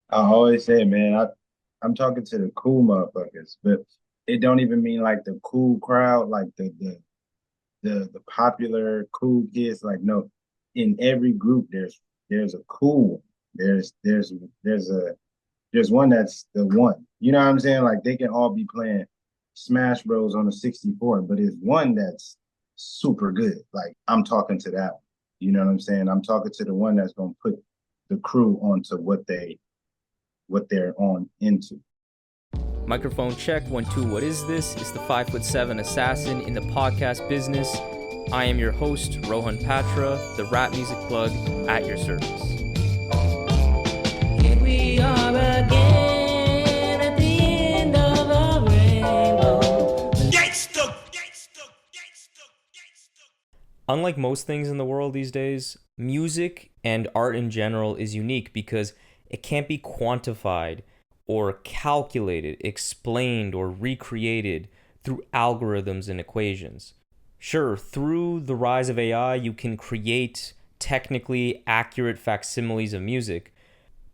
I always say, man, I'm talking to the cool motherfuckers, but it don't even mean like the cool crowd, like the popular cool kids. Like, no, in every group there's a cool one. There's a there's one that's the one. You know what I'm saying? Like they can all be playing Smash Bros on a 64, but it's one that's super good. Like I'm talking to that one. You know what I'm saying? I'm talking to the one that's gonna put the crew onto what they're on into. Microphone check, 1 2. What is this? It's the 5'7" assassin in the podcast business. I am your host, Rohan Patra, the rap music plug at your service. Here we are again at the end of a rainbow. Unlike most things in the world these days, music and art in general is unique because it can't be quantified or calculated, explained, or recreated through algorithms and equations. Sure, through the rise of AI, you can create technically accurate facsimiles of music,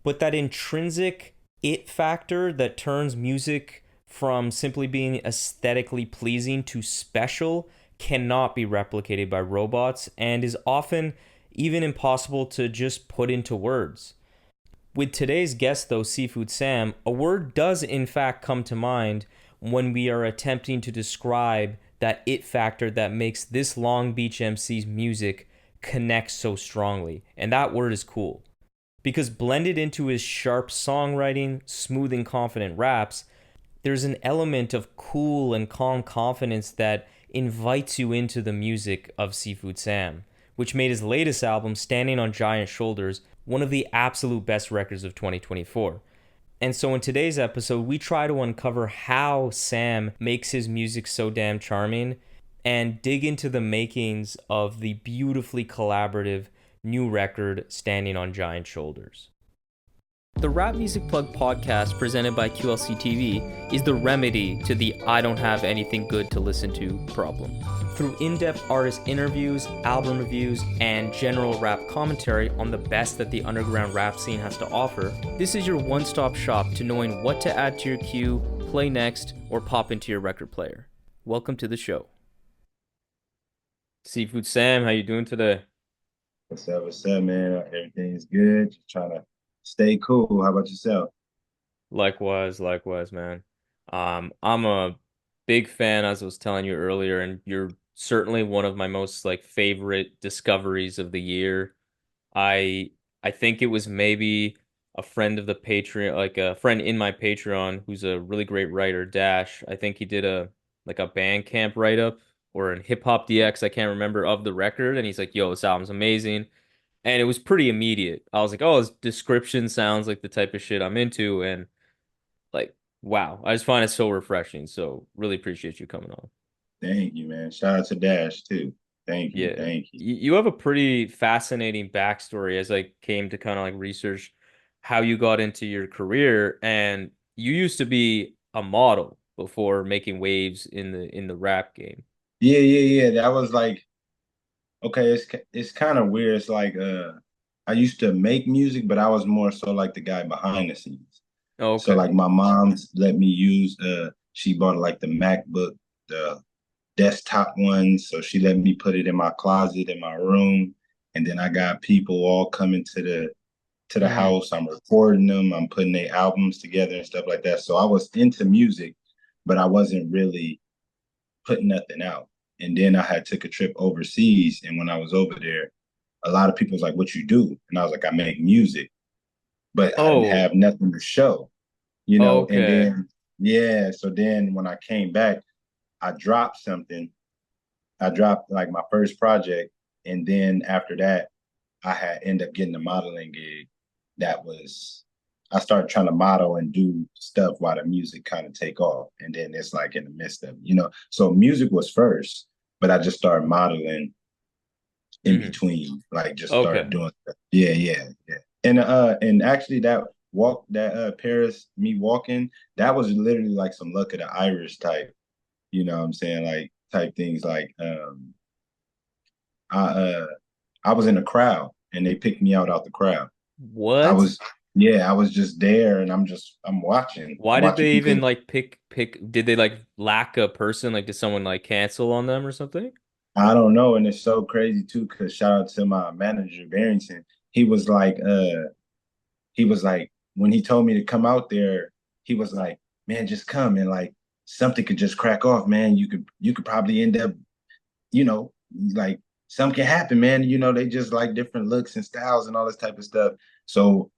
but that intrinsic it factor that turns music from simply being aesthetically pleasing to special cannot be replicated by robots and is often even impossible to just put into words. With today's guest, though, Seafood Sam, a word does in fact come to mind when we are attempting to describe that it factor that makes this Long Beach MC's music connect so strongly, and that word is cool. Because blended into his sharp songwriting, smooth and confident raps, there's an element of cool and calm confidence that invites you into the music of Seafood Sam, which made his latest album, Standing on Giant Shoulders, one of the absolute best records of 2024. And so in today's episode, we try to uncover how Sam makes his music so damn charming and dig into the makings of the beautifully collaborative new record, Standing on Giant Shoulders. The Rap Music Plug podcast presented by QLC TV is the remedy to the I don't have anything good to listen to problem. Through in-depth artist interviews, album reviews, and general rap commentary on the best that the underground rap scene has to offer, this is your one-stop shop to knowing what to add to your queue, play next, or pop into your record player. Welcome to the show. Seafood Sam, how you doing today? What's up, man? Everything's good. Just trying to stay cool. How about yourself? Likewise, man. I'm a big fan, as I was telling you earlier, and you're certainly one of my most like favorite discoveries of the year. I I think it was maybe a friend of the Patreon, like a friend in my Patreon, who's a really great writer, Dash. I think he did a like a Bandcamp write up or an Hip Hop DX, I can't remember, of the record, and he's like, "Yo, this album's amazing." And it was pretty immediate. I was like, "Oh, his description sounds like the type of shit I'm into," and like, wow, I just find it so refreshing. So really appreciate you coming on. Thank you, man. Shout out to Dash too. Thank you, Yeah. thank you. You have a pretty fascinating backstory as I came to kind of like research how you got into your career. And you used to be a model before making waves in the rap game. Yeah. That was like okay. It's kind of weird. It's like I used to make music, but I was more so like the guy behind the scenes. So Okay. like my mom's let me use she bought like the MacBook, the desktop ones. So she let me put it in my closet in my room. And then I got people all coming to the Hmm. house. I'm recording them. I'm putting their albums together and stuff like that. So I was into music, but I wasn't really putting nothing out. And then I had took a trip overseas, and when I was over there, a lot of people was like, "What you do?" And I was like, "I make music," but I didn't Oh, have nothing to show, you know. And okay. then yeah, so then when I came back, I dropped something. I dropped like my first project, and then after that, I had ended up getting a modeling gig. That was I started trying to model and do stuff while the music kind of take off, and then it's like in the midst of So music was first, but I just started modeling in Hmm. between, like just started Okay. doing stuff. Yeah. And actually that Paris me walking, that was literally like some luck of the Irish type, you know what I'm saying? Like type things like I uh I was in a crowd and they picked me out the crowd. I was What? Yeah, I was just there and I'm watching. Why I'm did watching they even people. like pick did they like lack a person? Like did someone like cancel on them or something? I don't know, and it's so crazy too, because shout out to my manager, Barrington. He was like, he was like, when he told me to come out there, he was like, man, just come and like something could just crack off, man. You could probably end up, you know, like something can happen, man. You know, they just like different looks and styles and all this type of stuff. So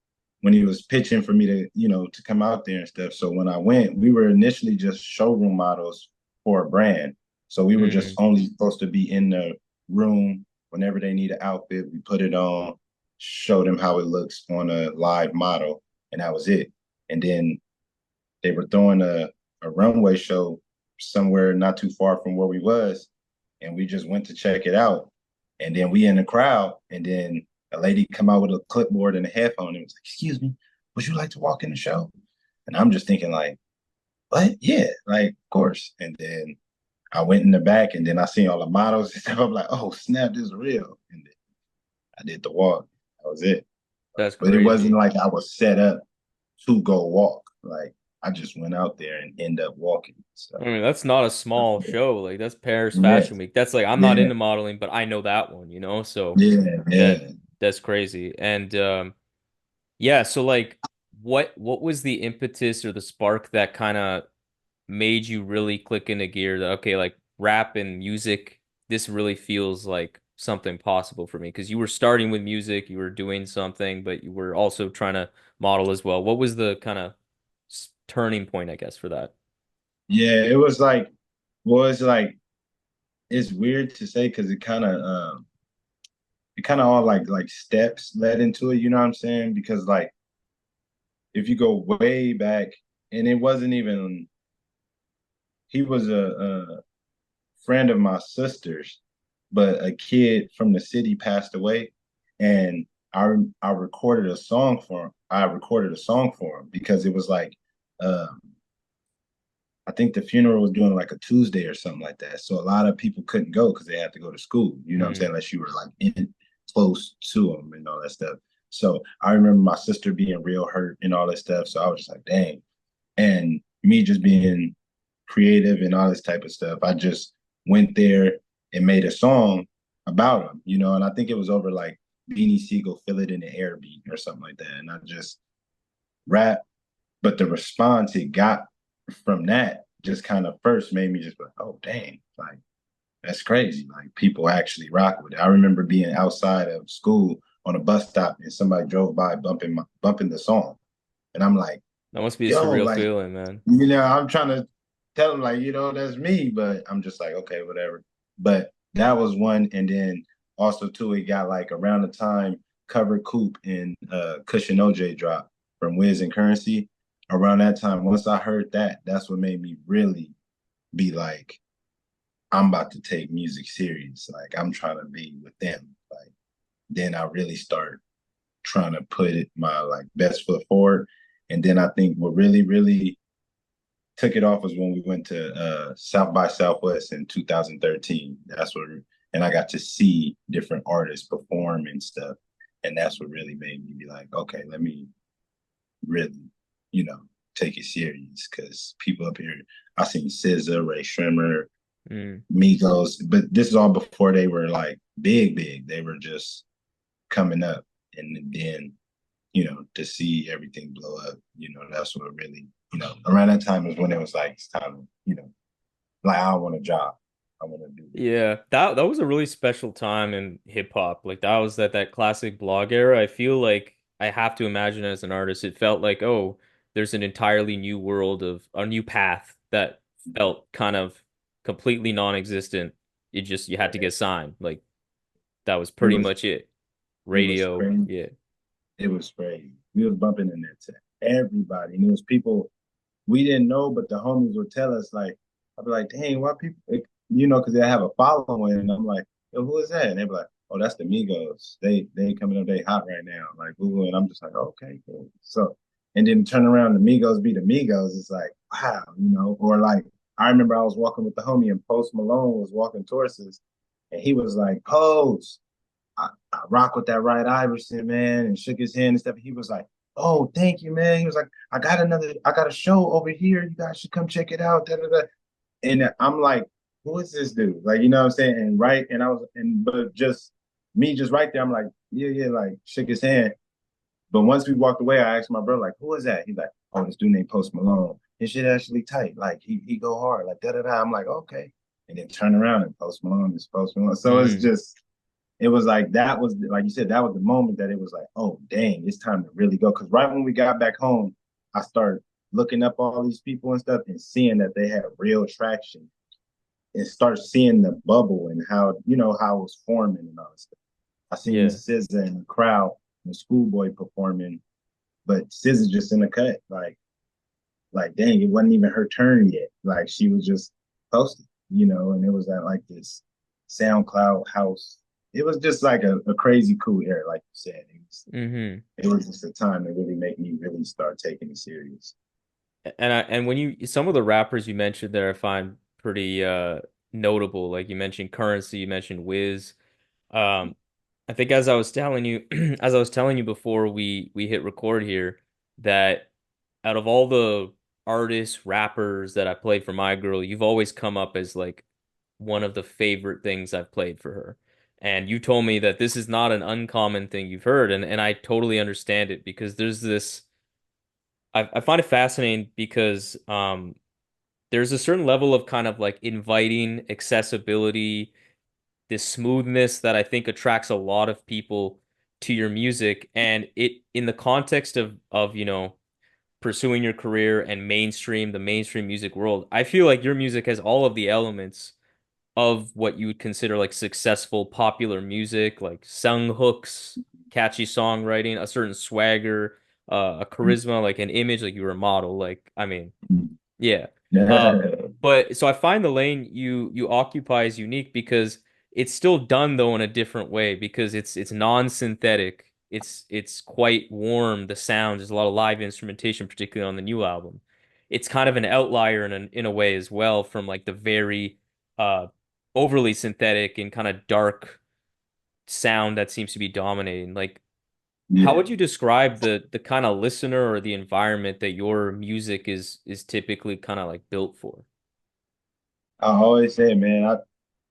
when he was pitching for me to, to come out there and stuff. So when I went, we were initially just showroom models for a brand. So we were just Mm. only supposed to be in the room whenever they need an outfit. We put it on, show them how it looks on a live model, and that was it. And then they were throwing a runway show somewhere not too far from where we was, and we just went to check it out. And then we in the crowd, and then a lady come out with a clipboard and a headphone and was like, "Excuse me, would you like to walk in the show?" And I'm just thinking like, "What? Yeah, like of course." And then I went in the back, and then I seen all the models and stuff. I'm like, "Oh snap, this is real!" And then I did the walk. That was it. That's But it wasn't crazy. like I was set up to go walk. Like I just went out there and end up walking. So I mean, that's not a small show. Like that's Paris yeah, Fashion Week. That's like I'm not yeah, into modeling, but I know that one, you know? So yeah, that yeah. that's crazy. And yeah, so like what was the impetus or the spark that kind of made you really click into gear that okay, like rap and music, this really feels like something possible for me because you were starting with music, you were doing something, but you were also trying to model as well. What was the kind of turning point, I guess, for that? Yeah, it was like, well, it's like it's weird to say because it kind of all like steps led into it. You know what I'm saying? Because like if you go way back, and it wasn't even he was a friend of my sister's, but a kid from the city passed away, and I recorded a song for him. I recorded a song for him because it was like um, I think the funeral was doing like a Tuesday or something like that. So a lot of people couldn't go because they had to go to school. You know what I'm saying? Mm. Unless you were like in close to them and all that stuff. So I remember my sister being real hurt and all that stuff. So I was just like, dang. And me just being creative and all this type of stuff. I just went there and made a song about him, and I think it was over like Beanie Siegel, Feel It in the Air beat or something like that. And I just rap, but the response it got from that just kind of first made me just like, oh dang, like that's crazy. Like people actually rock with it. I remember being outside of school on a bus stop and somebody drove by bumping the song. And I'm like, That must be a yo, surreal like, feeling, man. I'm trying to tell them like, that's me, but I'm just like, okay, whatever. But that was one. And then also too, it got like around the time Cover Coupe and Cushion OJ drop from Wiz and Currency. Around that time, once I heard that, that's what made me really be like, I'm about to take music serious. Like I'm trying to be with them. Like then I really start trying to put it my like best foot forward. And then I think what really, really took it off was when we went to South by Southwest in 2013. And I got to see different artists perform and stuff. And that's what really made me be like, okay, let me really, you know, take it serious. Cause people up here, I seen SZA, Ray Shrimmer, Mm. Migos, but this is all before they were like big, big. They were just coming up. And then, to see everything blow up, that's what really, around that time is when it was like, it's time, like I want a job. I want to do this. Yeah, that was a really special time in hip hop. Like that was that classic blog era. I feel like I have to imagine as an artist, it felt like, oh, there's an entirely new world of a new path that felt kind of completely non-existent. You had to get signed. Like that was It pretty was much it. it was Radio, crazy. yeah. It was crazy. We was bumping in there to everybody. And it was people we didn't know, but the homies would tell us like, I'd be like, dang, why people, because they have a following, and I'm like, yo, who is that? And they'd be like, oh, that's the Migos. They coming up, they hot right now, like, ooh, and I'm just like, okay, cool. So, and then turn around, the Migos be the Migos. It's like, wow, or like, I remember I was walking with the homie, and Post Malone was walking towards us, and he was like, Post, I rock with that Right Iverson, man, and shook his hand and stuff. He was like, oh, thank you, man. He was like, I got a show over here. You guys should come check it out. Da, da, da. And I'm like, who is this dude? Like, you know what I'm saying? And right, and I was, and but just me, just right there, I'm like, yeah, yeah, like shook his hand. But once we walked away, I asked my brother, like, who is that? He's like, oh, this dude named Post Malone. His shit actually tight. Like he go hard. Like da da da. I'm like, okay. And then turn around and Post Malone is Post Malone. So it's Mm, just, it was like that was like you said, that was the moment that it was like, oh dang, it's time to really go. Because right when we got back home, I started looking up all these people and stuff and seeing that they had real traction and start seeing the bubble and how how it was forming and all this stuff. I seen yeah. SZA in the crowd and Schoolboy performing, but SZA just in the cut, like dang, it wasn't even her turn yet. Like she was just posted, and it was at like this SoundCloud house. It was just like a crazy cool era, like you said. Mm-hmm. It was just a time to really make me really start taking it serious. And when you some of the rappers you mentioned there I find pretty notable. Like you mentioned Currency, you mentioned Wiz. Um, I think as I was telling you as I was telling you before we hit record here, that out of all the artists, rappers that I played for my girl, you've always come up as like one of the favorite things I've played for her. And you told me that this is not an uncommon thing you've heard, and I totally understand it because there's this I find it fascinating because there's a certain level of kind of like inviting accessibility, this smoothness that I think attracts a lot of people to your music. And it in the context of pursuing your career and the mainstream music world, I feel like your music has all of the elements of what you would consider like successful popular music, like sung hooks, catchy songwriting, a certain swagger, a charisma, like an image, like you were a model. Like, I mean, yeah. Uh, Yeah. but so I find the lane you occupy is unique because it's still done though in a different way because it's non-synthetic. It's quite warm. The sound, there's a lot of live instrumentation, particularly on the new album. It's kind of an outlier in a way as well from like the very uh overly synthetic and kind of dark sound that seems to be dominating. Like how Yeah. would you describe the kind of listener or the environment that your music is typically kind of like built for? I always say, man,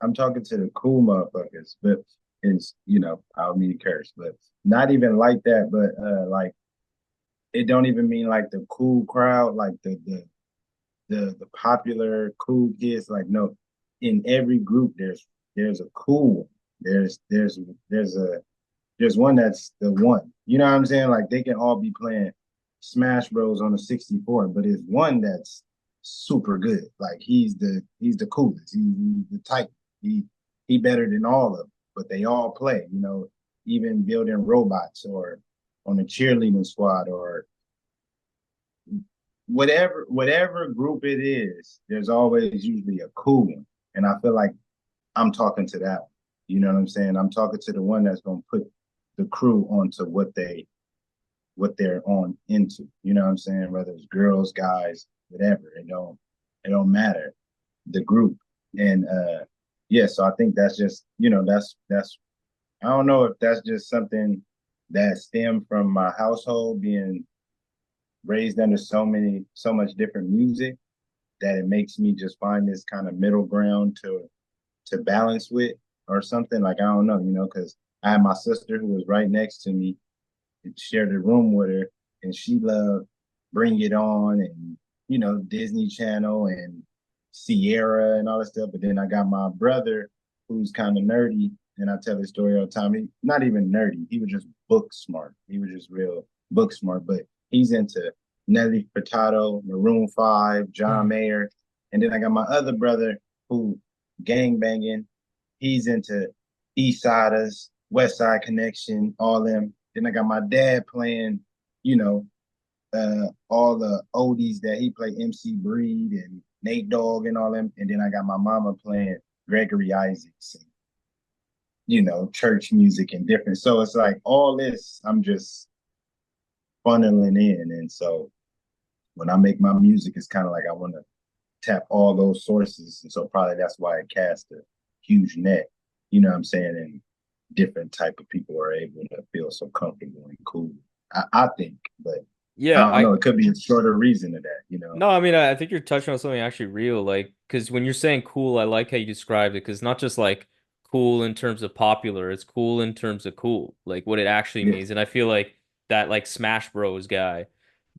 I'm talking to the cool motherfuckers, but it's, I don't mean to curse, but not even like that, but like it don't even mean like the cool crowd, like the popular cool kids. Like no, in every group there's a cool one. There's a there's one that's the one. You know what I'm saying? Like they can all be playing Smash Bros on a 64, but it's one that's super good. Like he's the coolest. He's the type. He better than all of them. But they all play. Even building robots or on a cheerleading squad or whatever group it is. There's always usually a cool one, and I feel like I'm talking to that one. You know what I'm saying? I'm talking to the one that's gonna put the crew onto what they're on into. You know what I'm saying? Whether it's girls, guys, whatever. It don't matter. The group. And yeah, so I think that's just, that's I don't know if that's just something that stemmed from my household being raised under so much different music that it makes me just find this kind of middle ground to balance with or something. Like I don't know, because I had my sister who was right next to me and shared a room with her, and she loved Bring It On and Disney Channel and Sierra and all that stuff. But then I got my brother who's kind of nerdy, and I tell his story all the time. He not even nerdy; he was just book smart. He was just real book smart. But he's into Nelly Furtado, Maroon Five, John Mm. Mayer, and then I got my other brother who gang banging. He's into East Siders, West Side Connection, all them. Then I got my dad playing, you know, all the oldies that he played, MC Breed and Nate Dogg and all them. And then I got my mama playing Gregory Isaacs and, church music and different. So it's like all this, I'm just funneling in. And so when I make my music, it's kind of like I want to tap all those sources. And so probably that's why it cast a huge net, you know what I'm saying? And different type of people are able to feel so comfortable and cool. I think, but Yeah, I don't know. It could be a shorter reason to that, you know. no, I mean, I think you're touching on something actually real, like, because when you're saying cool, I like how you described it, because not just like cool in terms of popular, it's cool in terms of cool, like what it actually Yeah, means. And I feel like that, like, Smash Bros. Guy,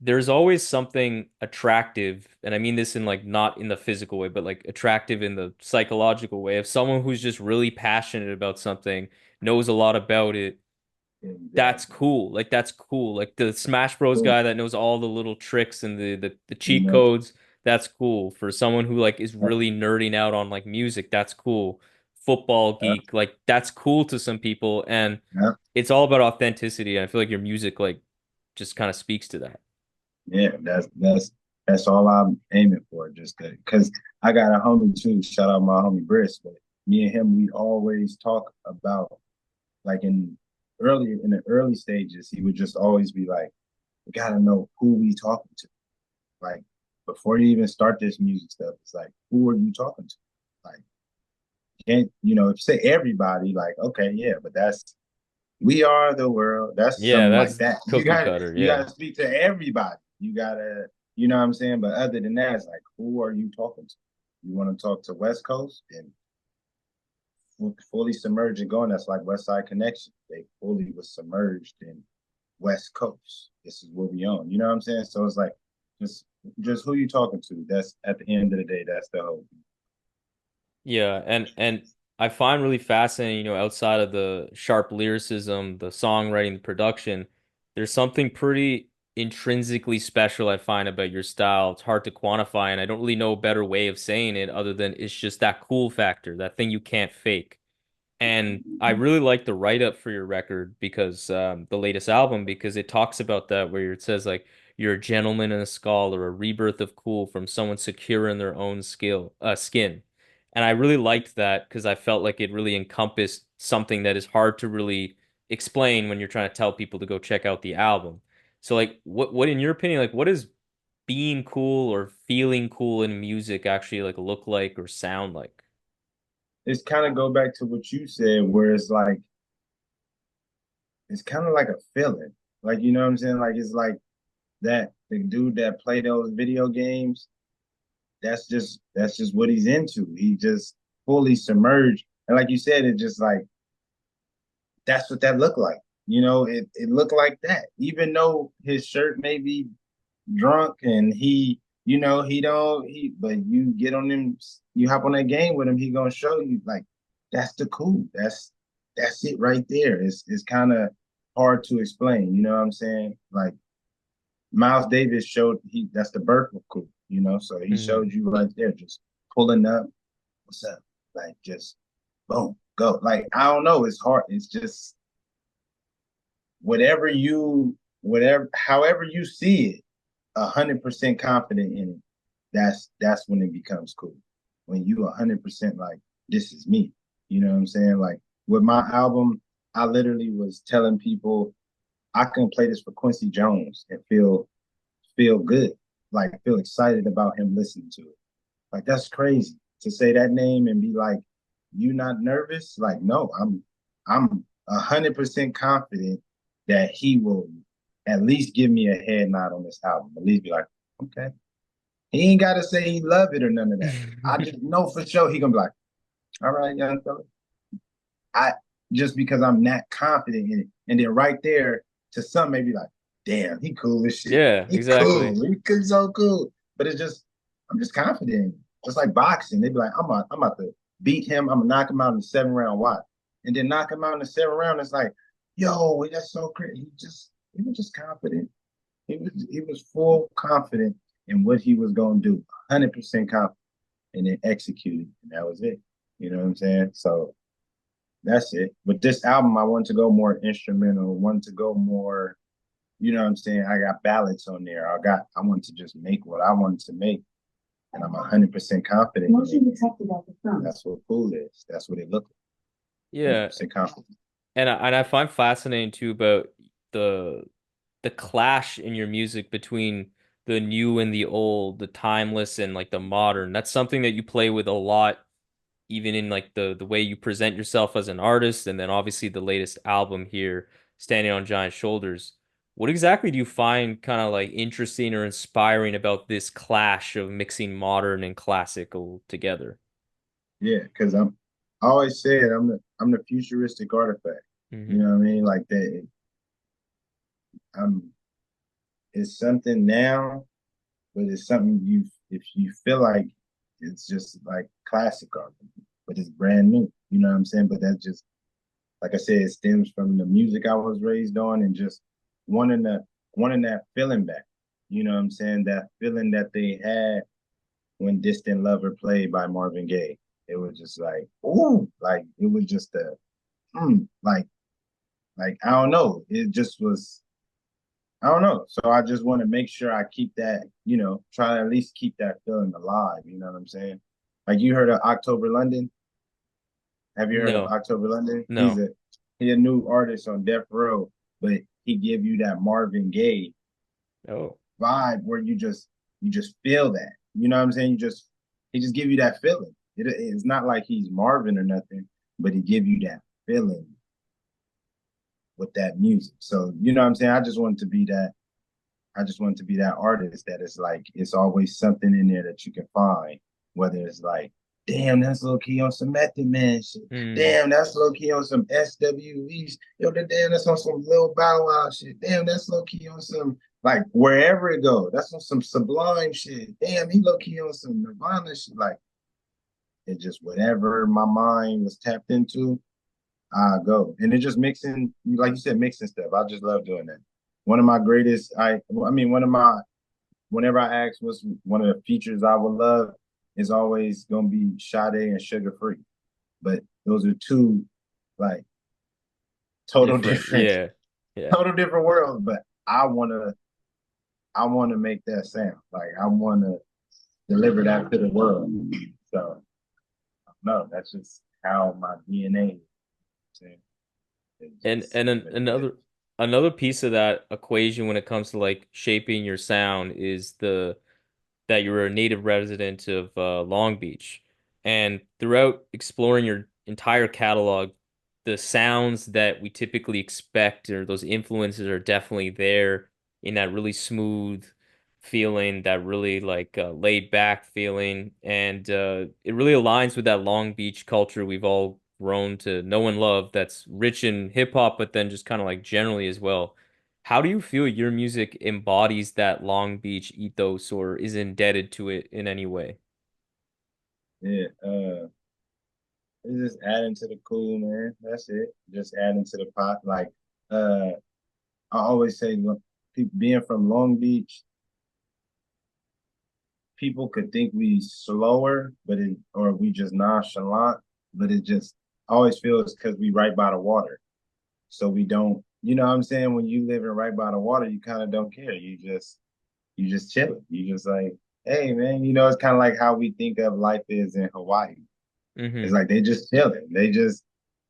there's always something attractive, and I mean this in like not in the physical way, but like attractive in the psychological way of someone who's just really passionate about something, knows a lot about it. That's exactly. cool. Like that's cool. Like the Smash Bros Cool. guy that knows all the little tricks and the You cheat know, codes. That's cool. For someone who like is really nerding out on like music, that's cool. Football yeah, geek, like that's cool to some people, and yeah, it's all about authenticity. And I feel like your music like just kind of speaks to that. yeah. That's all I'm aiming for. Just because I got a homie too. Shout out my homie Briss. But me and him, we always talk about like in the early stages, he would just always be like, "We gotta know who we talking to." Like before you even start this music stuff, it's like, who are you talking to? Like, can't if you say everybody, like, okay, yeah, but that's we are the world. That's Yeah, something like that's that. cookie cutter. You Yeah. gotta speak to everybody. You gotta, you know what I'm saying? But other than that, it's like, who are you talking to? You want to talk to West Coast and fully submerged and going. That's like West Side Connection. They fully was submerged in West Coast. This is what we own. You know what I'm saying? So it's like just just who you talking to. That's at the end of the day. That's the whole. Yeah, and I find really fascinating, outside of the sharp lyricism, the songwriting, the production, there's something pretty intrinsically special I find about your style. It's hard to quantify, and I don't really know a better way of saying it other than it's just that cool factor, that thing you can't fake. And I really like the write-up for your record because the latest album because it talks about that where it says like you're a gentleman and a scholar, a rebirth of cool from someone secure in their own skin. And I really liked that because I felt like it really encompassed something that is hard to really explain when you're trying to tell people to go check out the album. So like what in your opinion, like what does being cool or feeling cool in music actually like look like or sound like? It's kind of go back to what you said, where it's like it's kind of like a feeling. Like you know what I'm saying? Like it's like that the dude that play those video games. That's just what he's into. He just fully submerged, and like you said, it just like that's what that looked like. It looked like that. Even though his shirt may be drunk and he don't but you get on him, you hop on that game with him, he gonna show you like that's the cool. That's it right there. It's kind of hard to explain. You know what I'm saying? Like Miles Davis showed he that's the birth of cool. So he Hmm. showed you right there, just pulling up. What's up? Like just boom, go. Like I don't know. It's hard. It's just whatever however you see it, 100% confident in it. That's when it becomes cool. When you 100% like this is me. You know what I'm saying? Like with my album, I literally was telling people I can play this for Quincy Jones and feel good, like feel excited about him listening to it. Like that's crazy to say that name and be like, you not nervous? Like, no, I'm 100% confident that he will at least give me a head nod on this album. At least be like, okay. He ain't gotta say he love it or none of that. I just know for sure he gonna be like, all right, young fella. I just because I'm not confident in it. And then right there to some maybe like, damn, he cool as shit. Yeah, He cool. exactly. He cool so cool. But it's just I'm just confident. Just like boxing. They be like, I'm about to beat him. I'm gonna knock him out in the 7th round. Why? And then knock him out in the 7th round. It's like, yo, that's so crazy. He was just confident. He was full confident in what he was gonna do. 100% confident. And then executed. And that was it. You know what I'm saying? So that's it. With this album, I wanted to go more instrumental, wanted to go more, you know what I'm saying? I got ballads on there. I wanted to just make what I wanted to make. And I'm 100% confident in it. That's what cool is. That's what it looked like. Yeah, 100% confident. and I find fascinating too about the the clash in your music between the new and the old, the timeless and like the modern. That's something that you play with a lot, even in like the way you present yourself as an artist, and then obviously the latest album here, Standing on Giant Shoulders. What exactly do you find kind of like interesting or inspiring about this clash of mixing modern and classical together? Yeah, because I always said I'm the futuristic artifact. You Hmm. know what I mean? Like that. I'm it's something now, but it's something you if you feel like it's just like classic art, but it's brand new. You know what I'm saying? But that's just like I said, it stems from the music I was raised on and just wanting the wanting that feeling back. You know what I'm saying? That feeling that they had when Distant Lover played by Marvin Gaye. It was just like, ooh, like it was just a like I don't know. It just was I don't know. So I just want to make sure I keep that, try to at least keep that feeling alive. You know what I'm saying? Like you heard of October London? Have you heard of No, October London? no. He a new artist on Death Row, but he give you that Marvin Gaye Oh, vibe where you just feel that. You know what I'm saying? He just give you that feeling. It's not like he's Marvin or nothing, but he give you that feeling with that music. So you know what I'm saying? I just want to be that artist that is like it's always something in there that you can find, whether it's like, damn, that's low key on some Method Man shit. hmm. Damn, that's low key on some SWEs. Yo, damn, that's on some Lil Bow Wow shit. Damn, that's low key on some like wherever it go. That's on some Sublime shit. Damn, he low key on some Nirvana shit. Like it just whatever my mind was tapped into, I go. And it just mixing, like you said, mixing stuff. I just love doing that. One of my greatest, I mean, one of my whenever I ask what's one of the features I would love, is always gonna be Sade and Sugar Free. But those are two like total Different. different, Yeah. Yeah. total different worlds. But I wanna make that sound. Like I wanna deliver that to the world. So no, that's just how my DNA is. It's And just and what it is. another piece of that equation when it comes to like shaping your sound is the that you're a native resident of Long Beach. And throughout exploring your entire catalog, the sounds that we typically expect or those influences are definitely there in that really smooth feeling, that really like laid back feeling. And it really aligns with that Long Beach culture we've all grown to know and love that's rich in hip hop, but then just kind of like generally as well. How do you feel your music embodies that Long Beach ethos or is indebted to it in any way? Yeah, it's just adding to the cool, man. That's it. Just adding to the pot. Like, uh, I always say, look, being from Long Beach, people could think we slower, or we just nonchalant, but it just I always feel it's because we right by the water, so we don't. You know what I'm saying? When you living right by the water, you kind of don't care. You just chilling. You just like, hey, man. It's kind of like how we think of life is in Hawaii. It's Hmm. like they just chilling.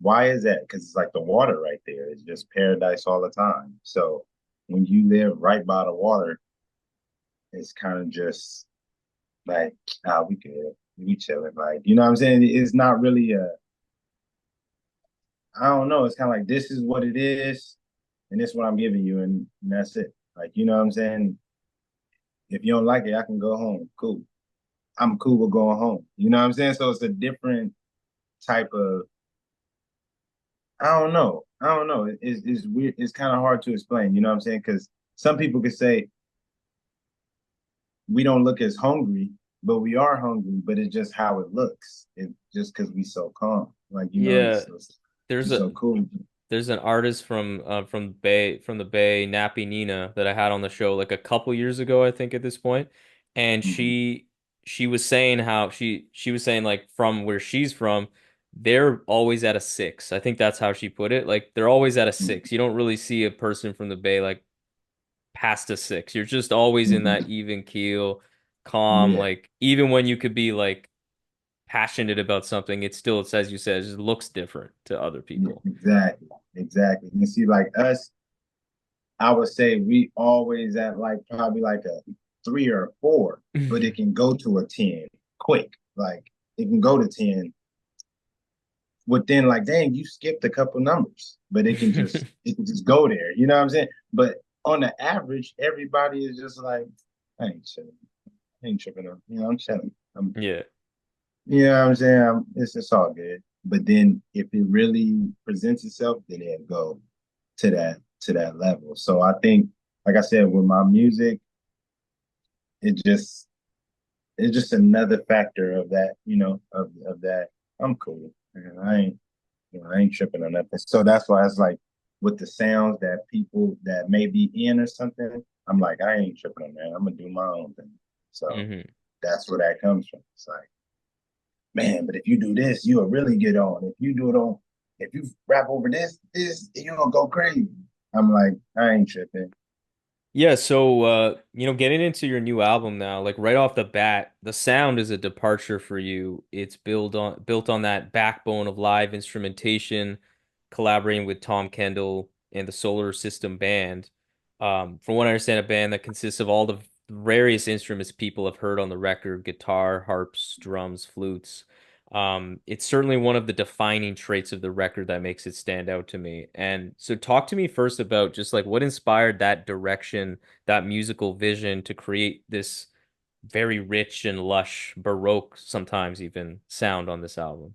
Why is that? Because it's like the water right there. It's just paradise all the time. So when you live right by the water, it's kind of just like, we good. We chilling. Like, you know what I'm saying? It's not really I don't know. It's kind of like, this is what it is, and this is what I'm giving you, and that's it. Like, you know what I'm saying? If you don't like it, I can go home. Cool. I'm cool with going home. You know what I'm saying? So it's a different type of I don't know. It's weird. It's kind of hard to explain. You know what I'm saying? Because some people could say we don't look as hungry, but we are hungry. But it's just how it looks. It just because we so calm. Like Yeah, there's it's a so cool. there's an artist from the Bay, Nappy Nina, that I had on the show like a couple years ago, I think at this point, and Mhm. she was saying how she was saying like from where she's from, they're always at a six. I think that's how she put it. Like they're always at a six. You don't really see a person from the Bay like past a six. You're just always in that Mhm. even keel, calm. Yeah, Like even when you could be like passionate about something, it still, it's as you said, it just looks different to other yeah, people. exactly, exactly. You see, like us, I would say we always at like probably like a 3 or 4, but it can go to a 10 quick. Like it can go to 10 within like, dang, you skipped a couple numbers, but it can just go there. You know what I'm saying? But on the average, everybody is just like, I ain't chilling. I ain't tripping on. I'm chilling. Yeah. You know what I'm saying? It's just all good. But then if it really presents itself, then it'll go to that level. So I think, like I said, with my music, it just it's just another factor of that, of that. I'm cool. And I ain't tripping on nothing. So that's why it's like with the sounds that people that may be in or something, I'm like, I ain't tripping on that. I'm gonna do my own thing. So Hmm. that's where that comes from. It's like, man, but if you do this, you'll really get on. If you rap over you're gonna go crazy. I'm like, I ain't tripping. Yeah, so getting into your new album now, like right off the bat, the sound is a departure for you. It's built on that backbone of live instrumentation, collaborating with Tom Kendall and the Solar System Band. From what I understand, a band that consists of all the various instruments people have heard on the record, guitar, harps, drums, flutes. It's certainly one of the defining traits of the record that makes it stand out to me. And so talk to me first about just like what inspired that direction, that musical vision to create this very rich and lush, baroque, sometimes even sound on this album.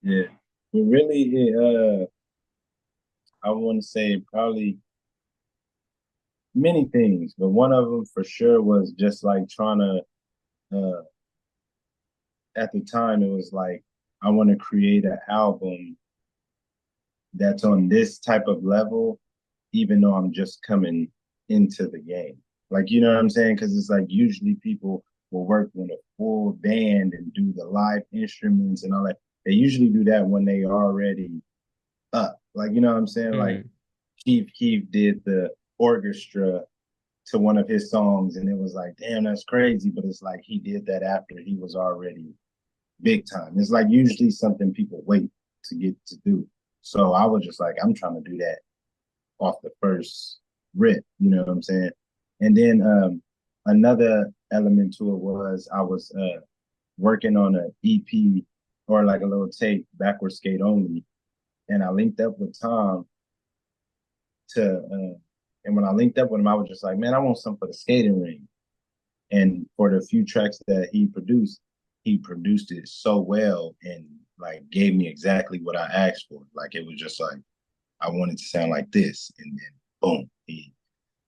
Yeah. But really I want to say probably many things, but one of them for sure was just like trying to at the time it was like I want to create an album that's on this type of level, even though I'm just coming into the game. Like, you know what I'm saying? Because it's like usually people will work with a full band and do the live instruments and all that. They usually do that when they already up. Like, you know what I'm saying? Like Hmm. Keith did the orchestra to one of his songs, and it was like, damn, that's crazy. But it's like he did that after he was already big time. It's like usually something people wait to get to do. So I was just like, I'm trying to do that off the first rip, you know what I'm saying? And then another element to it was I was working on an EP or like a little tape, backward skate only. And I linked up with Tom and when I linked up with him, I was just like, man, I want something for the skating ring. And for the few tracks that he produced it so well and like gave me exactly what I asked for. Like it was just like I wanted to sound like this, and then boom.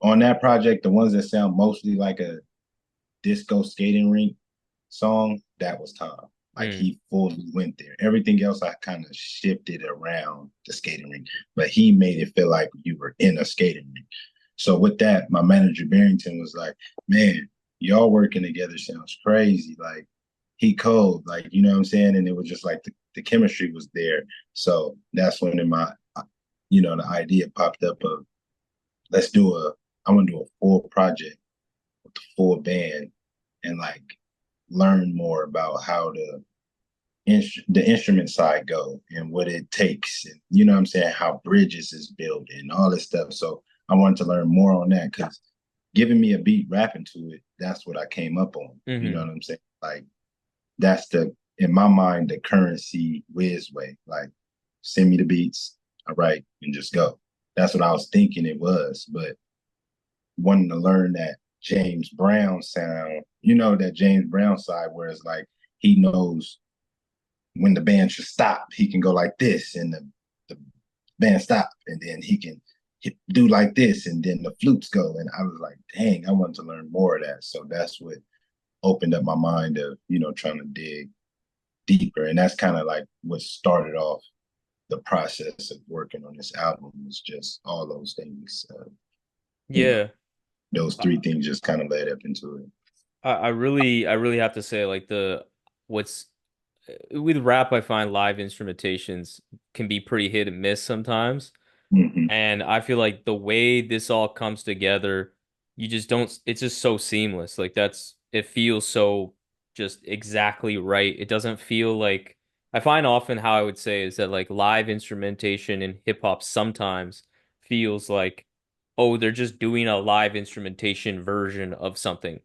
On that project, the ones that sound mostly like a disco skating rink song, that was Tom. Like Mm. he fully went there. Everything else I kind of shifted around the skating rink, but he made it feel like you were in a skating rink. So with that, my manager Barrington was like, "Man, y'all working together sounds crazy. Like he cold, like you know what I'm saying." And it was just like the chemistry was there. So that's when in my, the idea popped up of let's do a. I want to do a full project with the full band and like learn more about how the instrument side go and what it takes and you know what I'm saying how bridges is built and all this stuff. So I wanted to learn more on that because giving me a beat rapping to it, that's what I came up on. You know Hmm. what I'm saying? Like that's the in my mind the currency whiz way. Like send me the beats, all right, and just go. That's what I was thinking it was, but wanting to learn that James Brown sound, that James Brown side where it's like he knows when the band should stop. He can go like this and the band stop and then he can do like this and then the flutes go. And I was like, dang, I wanted to learn more of that. So that's what opened up my mind of, trying to dig deeper. And that's kind of like what started off the process of working on this album was just all those things, you know, Yeah. those three things just kind of led up into it. I really have to say like what's with rap, I find live instrumentations can be pretty hit and miss sometimes. Mm-hmm. And I feel like the way this all comes together, you just don't, it's just so seamless. Like it feels so just exactly right. It doesn't feel like, I find often how I would say is that like live instrumentation in hip hop sometimes feels like, oh, they're just doing a live instrumentation version of something.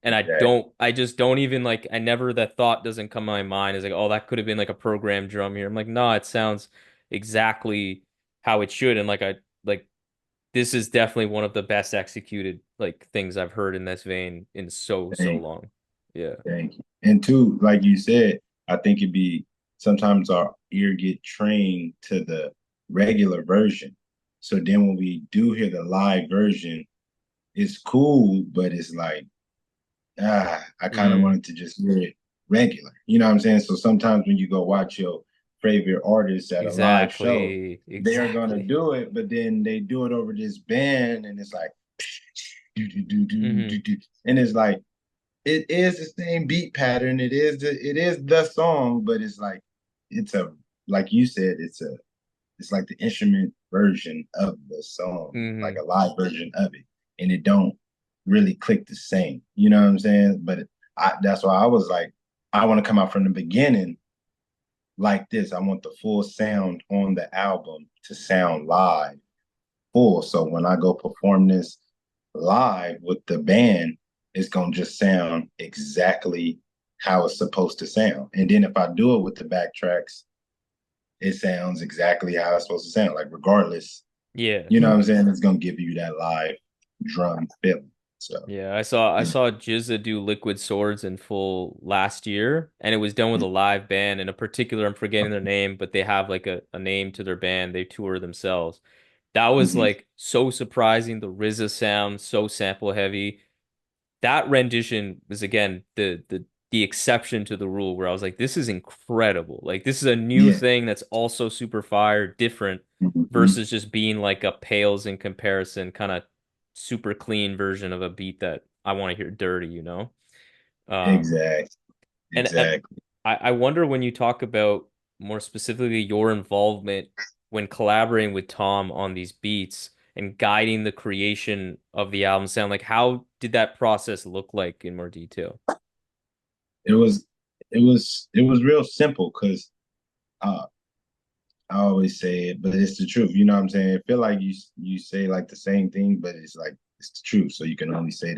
And Exactly. I just don't even like, I never, that thought doesn't come to my mind. It's like, oh, that could have been like a programmed drum here. I'm like, no, it sounds exactly how it should. And like, like this is definitely one of the best executed like things I've heard in this vein in so Thank, long. Yeah. thank you. And two, like you said, I think it'd be sometimes our ear get trained to the regular version. So then when we do hear the live version, it's cool, but it's like, I kind of Mm, wanted to just hear it regular. You know what I'm saying? So sometimes when you go watch your favorite artist at a live show, exactly. they're gonna Exactly. do it, but then they do it over this band, and it's like, do, do, do, do, Hmm. do, do. And it's like it is the same beat pattern. It is the song, but it's like it's a like you said, it's like the instrument version of the song, like Hmm. a live version of it, and it don't really click the same. You know what I'm saying? But that's why I was like, I want to come out from the beginning like this. I want the full sound on the album to sound live full. So when I go perform this live with the band, it's gonna just sound exactly how it's supposed to sound. And then if I do it with the backtracks, it sounds exactly how it's supposed to sound. Like regardless, Yeah. you know what I'm saying? It's gonna give you that live drum feeling. So Yeah, I yeah. saw Jizza do Liquid Swords in full last year, and it was done with a live band. In a particular, I'm forgetting their name, but they have like a name to their band. They tour themselves. That was Mhm. like so surprising. The RZA sound, so sample heavy. That rendition was again the exception to the rule where I was like, this is incredible. Like this is a new Yeah. thing that's also super fire, different Mhm. versus just being like a pales in comparison, kind of super clean version of a beat that I want to hear dirty, you know? Um, Exactly. and Exactly. I wonder when you talk about more specifically your involvement when collaborating with Tom on these beats and guiding the creation of the album sound, like how did that process look like in more detail? It was it was real simple because uh I always say it, but it's the truth. You know what I'm saying? I feel like you say like the same thing, but it's like it's the truth. So you can only say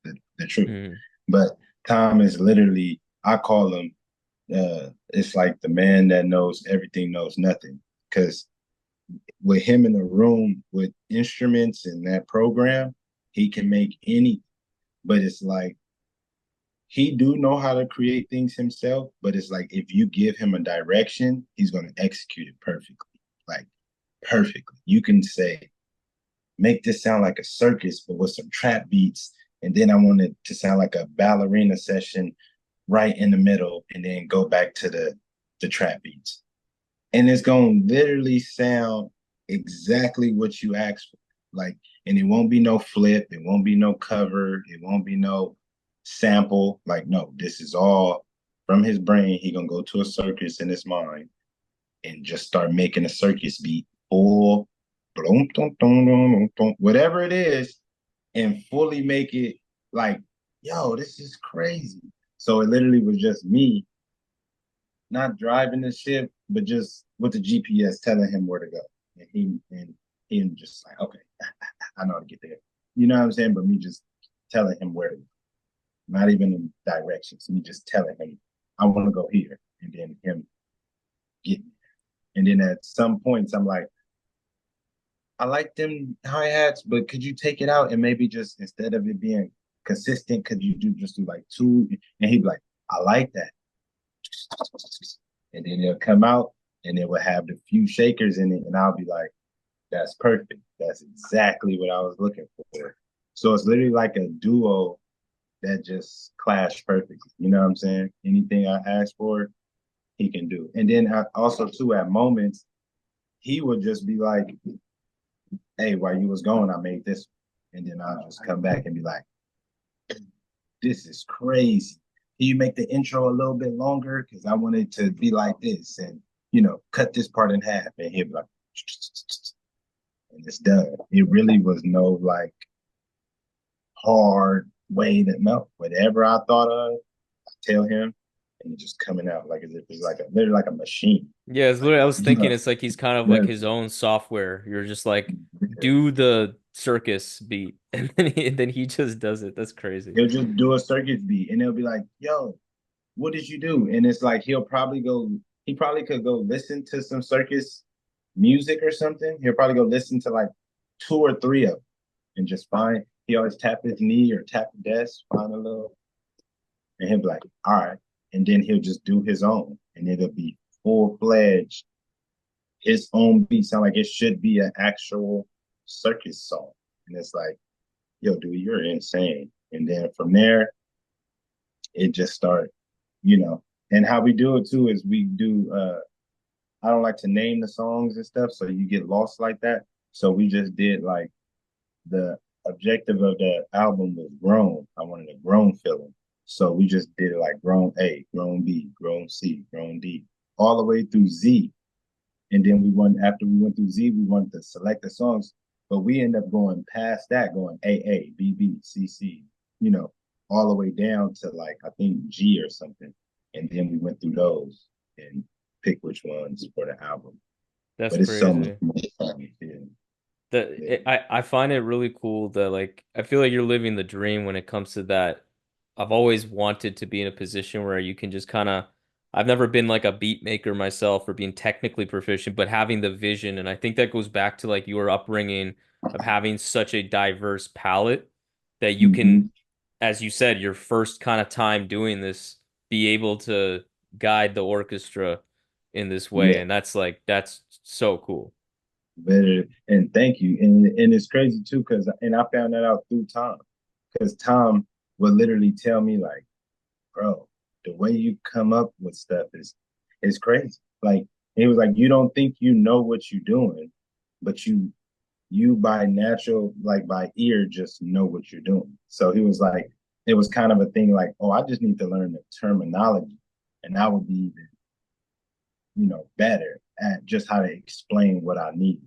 the truth. Mm, But Tom is literally, I call him, it's like the man that knows everything, knows nothing. Because with him in the room with instruments and that program, he can make any. But it's like he do know how to create things himself. But it's like if you give him a direction, he's going to execute it perfectly, like perfectly. You can say, make this sound like a circus, but with some trap beats. And then I want it to sound like a ballerina session right in the middle, and then go back to the trap beats. And it's gonna literally sound exactly what you asked for. Like, and it won't be no flip, it won't be no cover, it won't be no sample. Like, no, this is all from his brain. He gonna go to a circus in his mind and just start making a circus beat or whatever it is, and fully make it like, yo, this is crazy. So it literally was just me not driving the ship, but just with the GPS telling him where to go. And he just like, okay, I know how to get there. You know what I'm saying? But me just telling him where to go. Not even in directions. Me just telling him I want to go here. And then him getting there. And then at some points I'm like, I like them hi-hats, but could you take it out and maybe just instead of it being consistent, could you just do like two? And he'd be like, I like that. And then it'll come out and it will have the few shakers in it, and I'll be like, that's perfect. That's exactly what I was looking for. So it's literally like a duo that just clashed perfectly. You know what I'm saying? Anything I ask for, he can do. And then also too, at moments, he would just be like, hey, while you was going, I made this. And then I'll just come back and be like, this is crazy. Can you make the intro a little bit longer? Because I want it to be like this. And, cut this part in half. And he'll be like, and it's done. It really was no like hard way to know. Whatever I thought of, I tell him, and it's just coming out like as if it's like literally like a machine. yeah, it's Like, literally, I was thinking it's like he's kind of like yeah, his own software. You're just like, do the circus beat, and then he just does it. That's crazy. he'll just do a circus beat and they'll be like, yo, what did you do? And it's like he probably could go listen to some circus music or something. He'll probably go listen to like two or three of them and just find. He always tap his knee or tap the desk, find a little, and he'll be like, all right. And then he'll just do his own, and it'll be full fledged. His own beat sound like it should be an actual circus song. And it's like, yo, dude, you're insane. And then from there, it just started, you know. And how we do it too is we do I don't like to name the songs and stuff, so you get lost like that. So we just did like the objective of the album was grown. I wanted a grown feeling. So we just did it like grown A, grown B, grown C, grown D, all the way through Z. And then we went after we went through Z, we wanted to select the songs, but we end up going past that, going AA, BB, CC, you know, all the way down to like I think G or something. And then we went through those and pick which ones for the album. That's But it's so much crazy. more fun. Yeah, yeah, I find it really cool that like I feel like you're living the dream when it comes to that. I've always wanted to be in a position where you can just kind of I've never been like a beat maker myself or being technically proficient, but having the vision, and I think that goes back to like your upbringing of having such a diverse palette that you can, mm-hmm. as you said, your first kind of time doing this, be able to guide the orchestra in this way, Yeah. and that's so cool. Better and thank you. And it's crazy too, because and I found that out through Tom. Because Tom would literally tell me, like, bro, the way you come up with stuff is crazy. Like he was like, you don't think you know what you're doing, but you by natural, like by ear, just know what you're doing. So he was like, it was kind of a thing like, oh, I just need to learn the terminology, and I would be even, better at just how to explain what I need.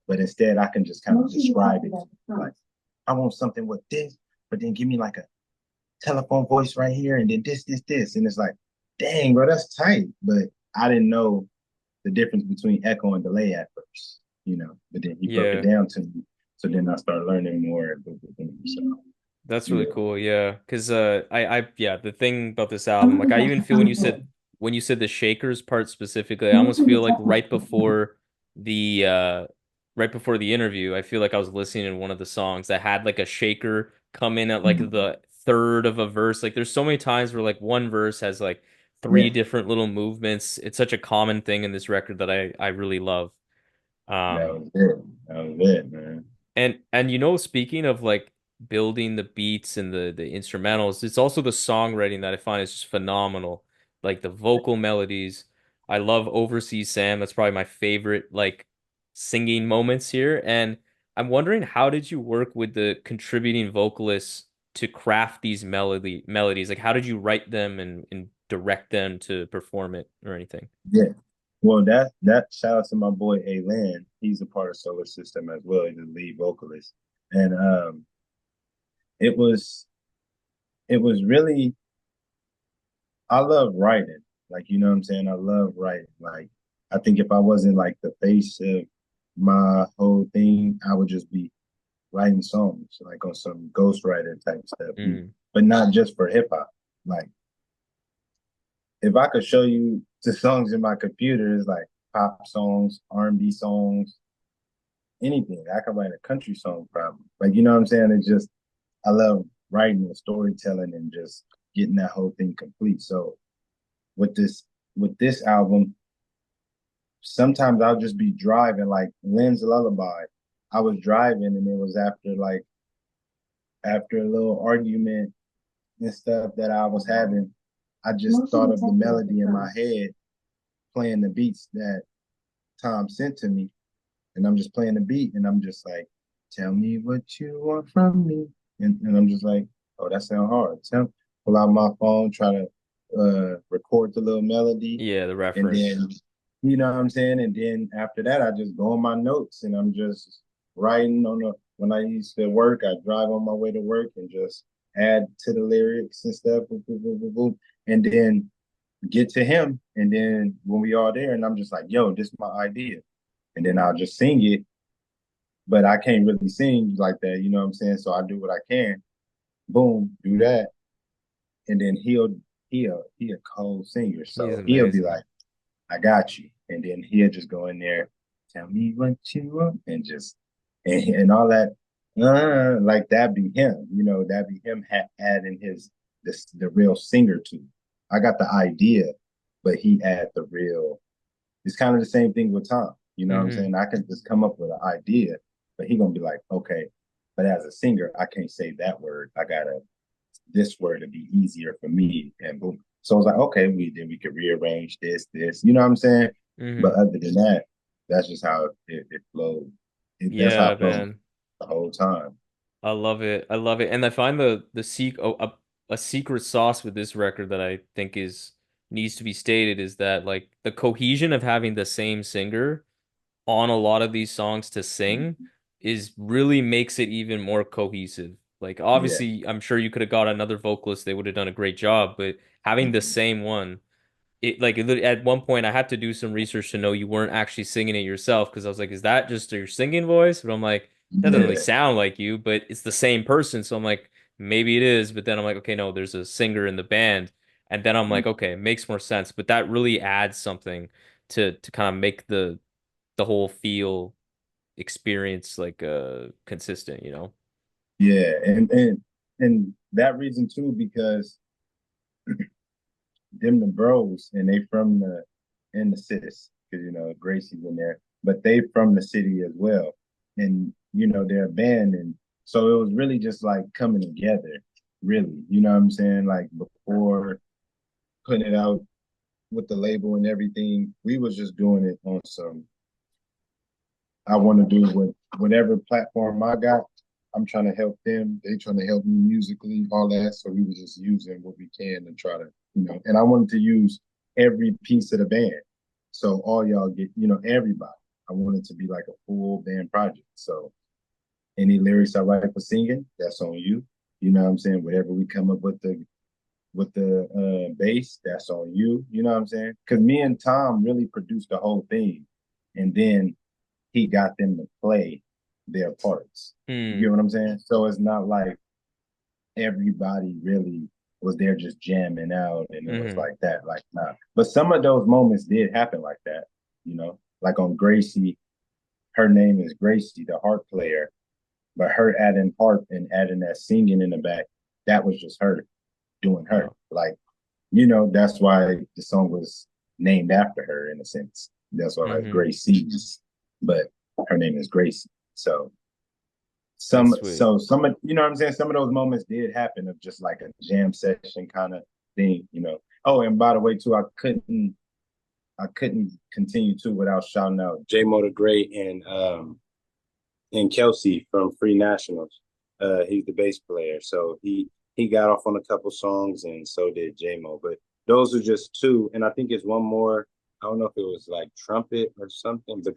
But instead, I can just kind of describe it like, I want something with this, but then give me like a telephone voice right here, and then this. And it's like, dang, bro, that's tight. But I didn't know the difference between echo and delay at first, but then he broke it Yeah. down to me. So then I started learning more. So, That's really yeah. cool. Yeah. 'Cause yeah, the thing about this album, like I even feel when you said the Shakers part specifically, I almost feel like the right before the interview, I feel like I was listening to one of the songs that had like a shaker come in at like the third of a verse. Like there's so many times where like one verse has like three Yeah, different little movements. It's such a common thing in this record that I really love. that Um was it. That was it, man. and speaking of like building the beats and the instrumentals, it's also the songwriting that I find is just phenomenal. Like the vocal melodies. I love Overseas Sam. That's probably my favorite like singing moments here. And I'm wondering how did you work with the contributing vocalists to craft these melodies? Like how did you write them and direct them to perform it or anything? Yeah. Well, that shout out to my boy Alan. He's a part of Solar System as well. He's the lead vocalist, and it was it was really I love writing. Like, you know what I'm saying? I love writing. Like, I think if I wasn't like the face of my whole thing, I would just be writing songs, like on some ghostwriter type stuff, Mm. but not just for hip hop. Like, if I could show you the songs in my computer, it's like pop songs, R&B songs, anything. I could write a country song probably. Like, you know what I'm saying? It's just, I love writing and storytelling and just getting that whole thing complete. So with this album, sometimes I'll just be driving, like Lynn's Lullaby. I was driving and it was after a little argument and stuff that I was having. I just thought of the melody in my head, playing the beats that Tom sent to me, and I'm just playing the beat, and I'm just like, "Tell me what you want from me," and I'm just like, "Oh, that sounds hard." Pull out my phone, try to record the little melody, Yeah, the and reference. then you know what I'm saying. And then after that, I just go on my notes, and I'm just writing on the. When I used to work, I drive on my way to work and just add to the lyrics and stuff, boom, boom, boom, boom, boom, and then get to him. And then when we all there, and I'm just like, "Yo, this is my idea," and then I'll just sing it, but I can't really sing like that, you know what I'm saying? So I do what I can. Boom, do that, and then he a cold singer, He's so he'll be amazing. like, "I got you," and then he'll just go in there, tell me what you want, and just and all that. Like that be him, that be him adding the real singer to. I got the idea, but he add the real. It's kind of the same thing with Tom. You know what I'm Mm-hmm. saying? I can just come up with an idea, but he gonna be like, okay, but as a singer, I can't say that word. I gotta this word to be easier for me, and boom. So I was like, okay, we could rearrange this. You know what I'm saying? But Mm-hmm. other than that, that's just how it flowed. That's how Yeah, it flowed man. the whole time. I love it. I love it. And I find a secret sauce with this record that I think is needs to be stated is that like the cohesion of having the same singer on a lot of these songs to sing is really makes it even more cohesive. Like Yeah. obviously, I'm sure you could have got another vocalist, they would have done a great job, but having the Mhm. same one at one point I had to do some research to know you weren't actually singing it yourself because I was like, is that just your singing voice? But I'm like, that doesn't really Yeah. sound like you, but it's the same person. So I'm like, maybe it is. But then I'm like, okay, no, there's a singer in the band. And then I'm like, okay, it makes more sense. But that really adds something to kind of make the whole feel experience like consistent, you know? Yeah. And that reason too, because them the bros and they from the in the cities, because Gracie's in there, but they from the city as well. And they're a band, and so it was really just like coming together, really. You know what I'm saying? Like before putting it out with the label and everything, we was just doing it on some I want to do with whatever platform I got. I'm trying to help them. They trying to help me musically, all that. So we were just using what we can and try to, and I wanted to use every piece of the band. So all y'all get, everybody. I want it to be like a full band project. So any lyrics I write for singing, that's on you. You know what I'm saying? Whatever we come up with the bass, that's on you. You know what I'm saying? Because me and Tom really produced the whole thing, and then he got them to play their parts. You Hmm. get what I'm saying? So it's not like everybody really was there just jamming out and it was Mm-hmm. like that. Like, nah. But some of those moments did happen like that, like on Gracie, her name is Gracie, the harp player, but her adding harp and adding that singing in the back, that was just her doing her. Oh. Like, that's why the song was named after her in a sense. That's why like Mm-hmm. Gracie's, but her name is Gracie. So That's some sweet. so some of what I'm saying, some of those moments did happen of just like a jam session kind of thing. Oh, and by the way, too, I couldn't continue to without shouting out J Motor Gray and Kelsey from Free Nationals. He's the bass player. So he got off on a couple songs and so did J Mo. But those are just two. And I think it's one more. I don't know if it was like trumpet or something, but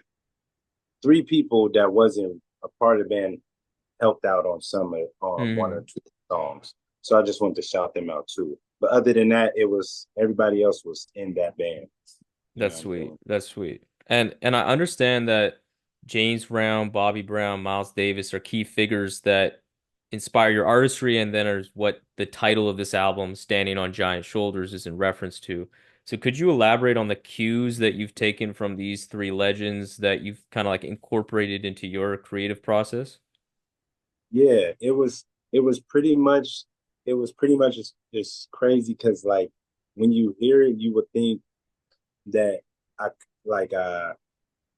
three people that wasn't a part of the band helped out on one Mm-hmm. or two songs. So I just wanted to shout them out too. But other than that, it was everybody else was in that band. You know That's what I'm sweet. saying? That's sweet. And I understand that James Brown, Bobby Brown, Miles Davis are key figures that inspire your artistry, and then are what the title of this album, Standing on Giant Shoulders, is in reference to. So could you elaborate on the cues that you've taken from these three legends that you've kind of like incorporated into your creative process? Yeah, it was pretty much just crazy because like when you hear it, you would think that I like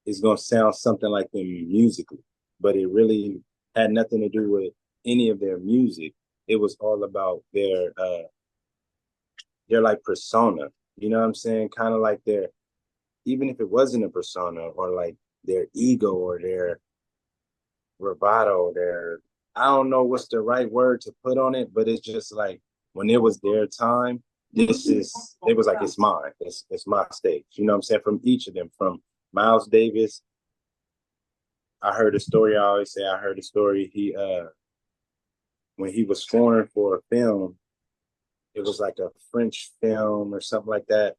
it's gonna sound something like them musically, but it really had nothing to do with any of their music. It was all about their like persona. You know what I'm saying? Kind of like their even if it wasn't a persona or like their ego or their bravado, their I don't know what's the right word to put on it, but it's just like when it was their time, it was like it's mine. It's my stage. You know what I'm saying? From each of them, from Miles Davis, I heard a story. I always say I heard a story. He when he was scoring for a film, it was like a French film or something like that.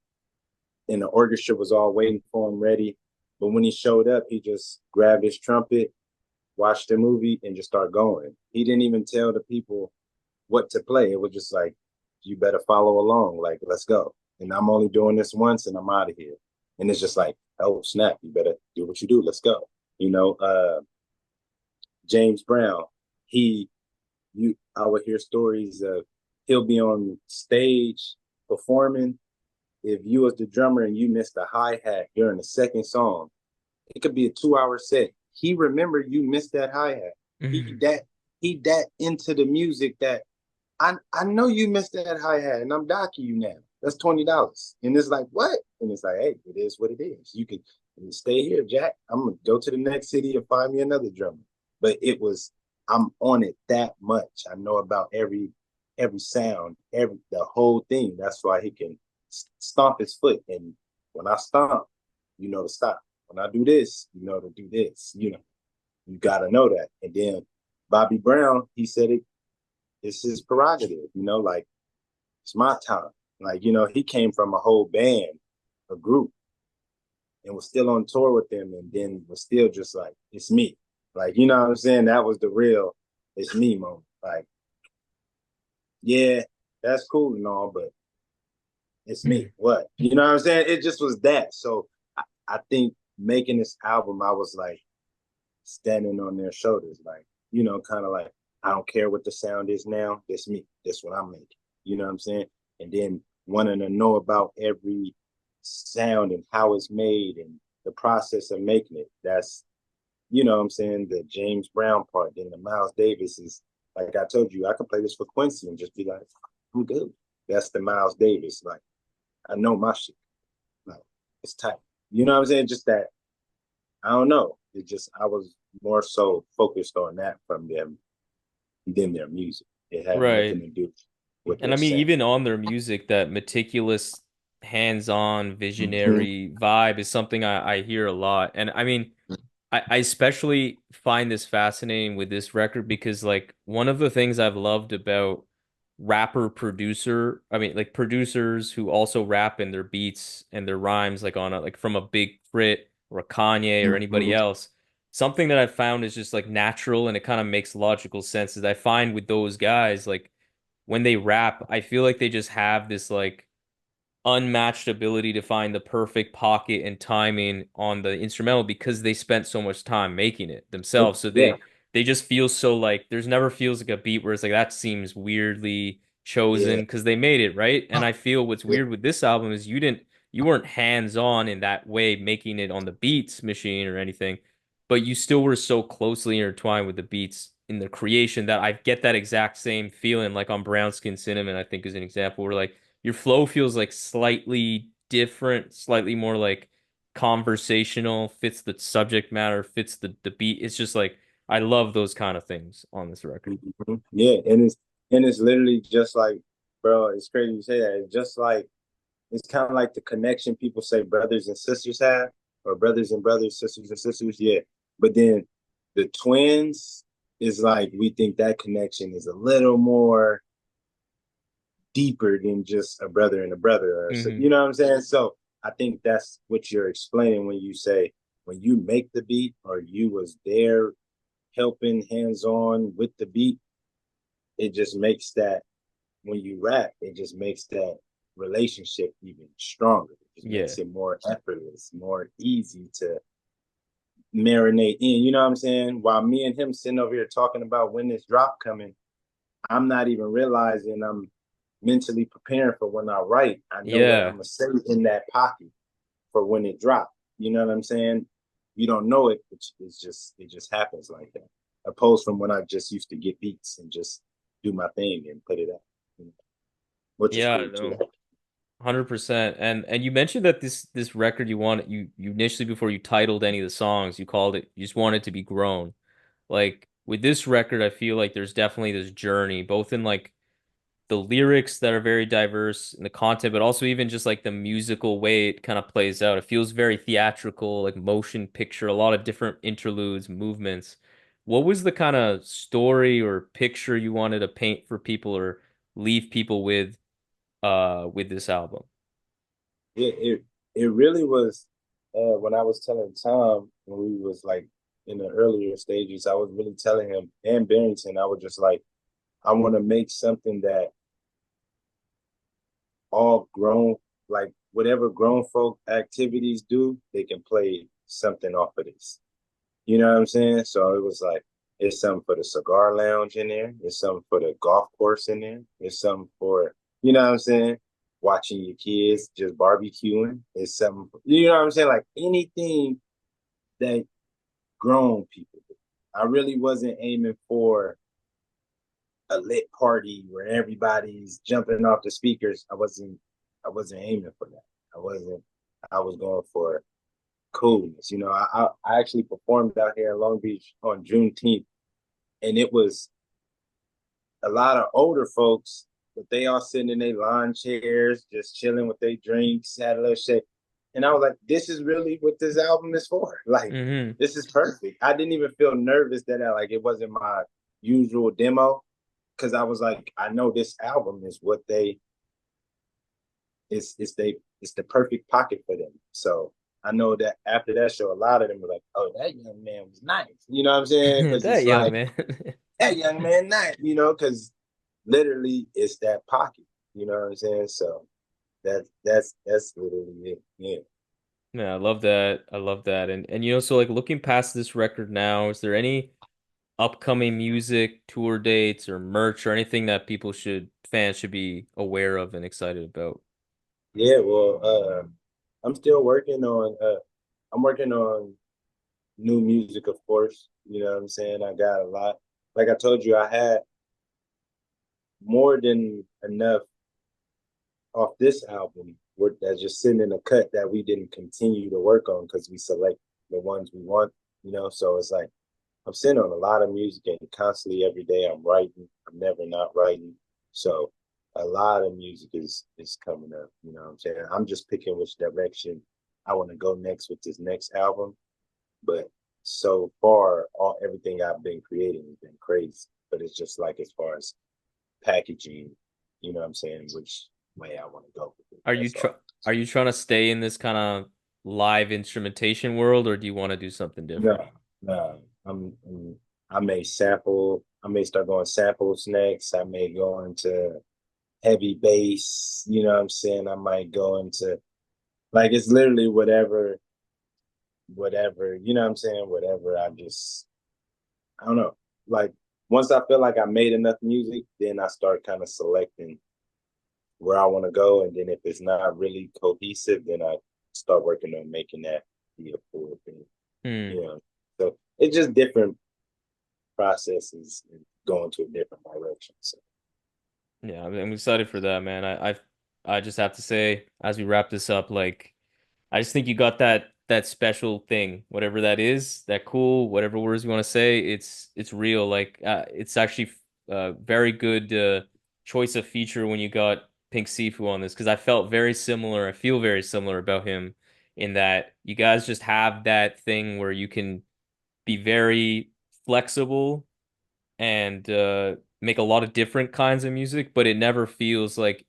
And the orchestra was all waiting for him ready. But when he showed up, he just grabbed his trumpet, watched the movie, and just started going. He didn't even tell the people what to play. It was just like, you better follow along. Like, let's go. And I'm only doing this once and I'm out of here. And it's just like, oh, snap, you better do what you do. Let's go. You know, James Brown, he I would hear stories of he'll be on stage performing. If you was the drummer and you missed a hi-hat during the second song, it could be a 2 hour set. He remembered you missed that hi-hat. He Mhm. that he that into the music that I know you missed that hi-hat and I'm docking you now. That's $20. And it's like, what? And it's like, hey, it is what it is. You can stay here, Jack. I'm gonna go to the next city and find me another drummer. But it was, I'm on it that much. I know about every sound, every the whole thing. That's why he can stomp his foot. And when I stomp, you know to stop. When I do this, you know to do this. You gotta know that. And then Bobby Brown, he said it's his prerogative, like it's my time. Like, he came from a whole band, a group, and was still on tour with them, and then was still just like, it's me. Like, you know what I'm saying? That was the real it's me moment. Like, yeah, that's cool and all, but it's me. What? You know what I'm saying? It just was that. So I think making this album, I was like standing on their shoulders, like, kind of like, I don't care what the sound is now. It's me. That's what I'm making. You know what I'm saying? And then wanting to know about every sound and how it's made and the process of making it. That's, what I'm saying, the James Brown part. Then the Miles Davis is, like I told you, I could play this for Quincy and just be like, I'm good. That's the Miles Davis. Like, I know my shit. Like, it's tight. You know what I'm saying? Just that, I don't know. It just, I was more so focused on that from them than their music. It had nothing Right. to do with And I their mean, sound. even on their music, that meticulous, hands-on, Mm-hmm. visionary vibe is something I hear a lot. And I mean, I especially find this fascinating with this record because like one of the things I've loved about rapper producer, I mean like producers who also rap in their beats and their rhymes like on a like from a Big Crit or a Kanye or anybody Mm-hmm. else. Something that I've found is just like natural and it kind of makes logical sense is I find with those guys like when they rap, I feel like they just have this like unmatched ability to find the perfect pocket and timing on the instrumental because they spent so much time making it themselves. So Yeah, they just feel so like there's never feels like a beat where it's like that seems weirdly chosen yeah, because they made it, right? And I feel what's yeah, weird with this album is you weren't hands on in that way making it on the beats machine or anything, but you still were so closely intertwined with the beats in the creation that I get that exact same feeling like on Brown Skin Cinnamon, I think is an example where like your flow feels like slightly different, slightly more like conversational, fits the subject matter, fits the beat. It's just like I love those kind of things on this record. yeah. And it's literally just like, bro, it's crazy you say that. It's just like it's kind of like the connection people say brothers and sisters have, or brothers and brothers, sisters and sisters. Yeah. But then the twins is like we think that connection is a little more deeper than just a brother and a brother, or so, Hmm. you know what I'm saying? So I think that's what you're explaining when you say when you make the beat or you was there helping hands on with the beat, it just makes that when you rap, it just makes that relationship even stronger. It just Yeah. makes it more effortless, more easy to marinate in. You know what I'm saying? While me and him sitting over here talking about when this drop coming, I'm not even realizing I'm mentally preparing for when I write. I know what I'm Yeah. gonna say in that pocket for when it drops. You know what I'm saying? You don't know it, it just happens like that. Opposed from when I just used to get beats and just do my thing and put it out, which is Yeah, I cool too. know. 100%. And you mentioned that this record you initially before you titled any of the songs, you called it you just want it to be grown. Like with this record, I feel like there's definitely this journey, both in like the lyrics that are very diverse in the content, but also even just like the musical way it kind of plays out. It feels very theatrical, like motion picture, a lot of different interludes, movements. What was the kind of story or picture you wanted to paint for people or leave people with this album? It really was when I was telling Tom when we was like in the earlier stages, I was really telling him and Barrington, I was just like, I want to make something that all grown, like whatever grown folk activities do, they can play something off of this. You know what I'm saying? So it was like It's something for the cigar lounge in there. It's something for the golf course in there. It's something for, you know what I'm saying? Watching your kids just barbecuing. It's something, you know what I'm saying? Like anything that grown people do. I really wasn't aiming for a lit party where everybody's jumping off the speakers. I wasn't aiming for that. I wasn't, I was going for coolness. You know, I actually performed out here in Long Beach on Juneteenth, and it was a lot of older folks, but they all sitting in their lawn chairs, just chilling with their drinks, had a little shit. And I was like, this is really what this album is for. Like, Mm-hmm. this is perfect. I didn't even feel nervous that like it wasn't my usual demo because I was like, I know this album is what they it's the perfect pocket for them. So I know that after that show, a lot of them were like, "Oh, that young man was nice." You know what I'm saying? Because That it's young like man. that young man nice. You know, because literally it's that pocket. You know what I'm saying? So that's literally it. Yeah. Yeah, I love that. I love that. And so like looking past this record now, is there any upcoming music, tour dates, or merch or anything that fans should be aware of and excited about? Yeah. Well, I'm still working on. I'm working on new music, of course. You know what I'm saying? I got a lot. Like I told you, I had more than enough off this album that's just sitting in a cut that we didn't continue to work on because we select the ones we want, you know. So it's like I'm sitting on a lot of music and constantly every day I'm writing. I'm never not writing. So a lot of music is coming up, you know what I'm saying? I'm just picking which direction I want to go next with this next album. But so far, all everything I've been creating has been crazy. But it's just like as far as packaging, you know what I'm saying, which way I want to go with it. Are you That's try all. are you trying to stay in this kind of live instrumentation world, or do you want to do something No, different? no. I may sample. I may start going samples next. I may go into heavy bass. You know what I'm saying? I might go into like it's literally whatever, whatever. You know what I'm saying? Whatever. I don't know. Like once I feel like I made enough music, then I start kind of selecting where I want to go, and then if it's not really cohesive, then I start working on making that be a full thing. Hmm. You know, so it's just different processes and going to a different direction. So Yeah, I'm excited for that, man. I just have to say, as we wrap this up, like I just think you got that special thing, whatever that is, that cool, whatever words you want to say, it's real. Like it's actually very good choice of feature when you got Pink Sifu on this because I felt very similar. I feel very similar about him in that you guys just have that thing where you can be very flexible and make a lot of different kinds of music, but it never feels like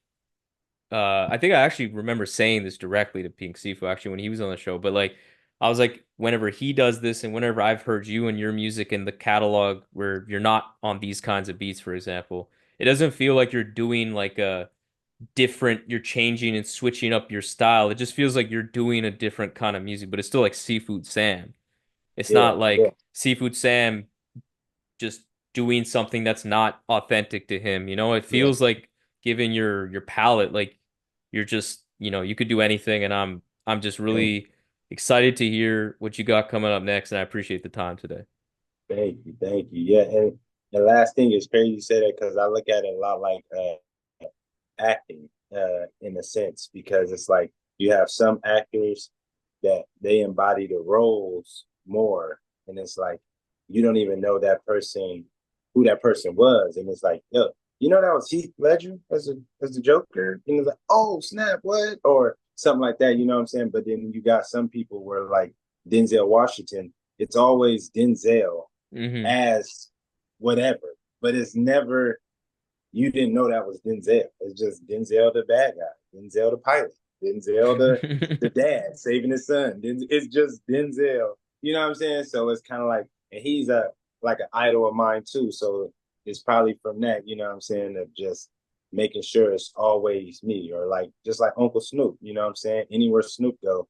I think I actually remember saying this directly to Pink Sifu actually when he was on the show, but like I was like, whenever he does this and whenever I've heard you and your music in the catalog where you're not on these kinds of beats, for example, it doesn't feel like you're doing like a you're changing and switching up your style. It just feels like you're doing a different kind of music, but it's still like Seafood Sam. It's yeah, not yeah, like Seafood Sam just doing something that's not authentic to him. It yeah, feels like given your palette, like you're just, you could do anything, and I'm just yeah. really excited to hear what you got coming up next, and I appreciate the time today. Thank you. Yeah, and the last thing is crazy you say that because I look at it a lot like acting in a sense because it's like you have some actors that they embody the roles more, and it's like you don't even know that person who that person was, and it's like, yo, you know that was Heath Ledger as the Joker, and it's like, oh snap, what or something like that, you know what I'm saying? But then you got some people where like Denzel Washington, it's always Denzel Hmm. as whatever, but it's never you didn't know that was Denzel. It's just Denzel the bad guy, Denzel the pilot, Denzel the dad saving his son. It's just Denzel. You know what I'm saying? So it's kind of like, and he's a like an idol of mine too. So it's probably from that, you know what I'm saying, of just making sure it's always me, or like just like Uncle Snoop. You know what I'm saying? Anywhere Snoop go,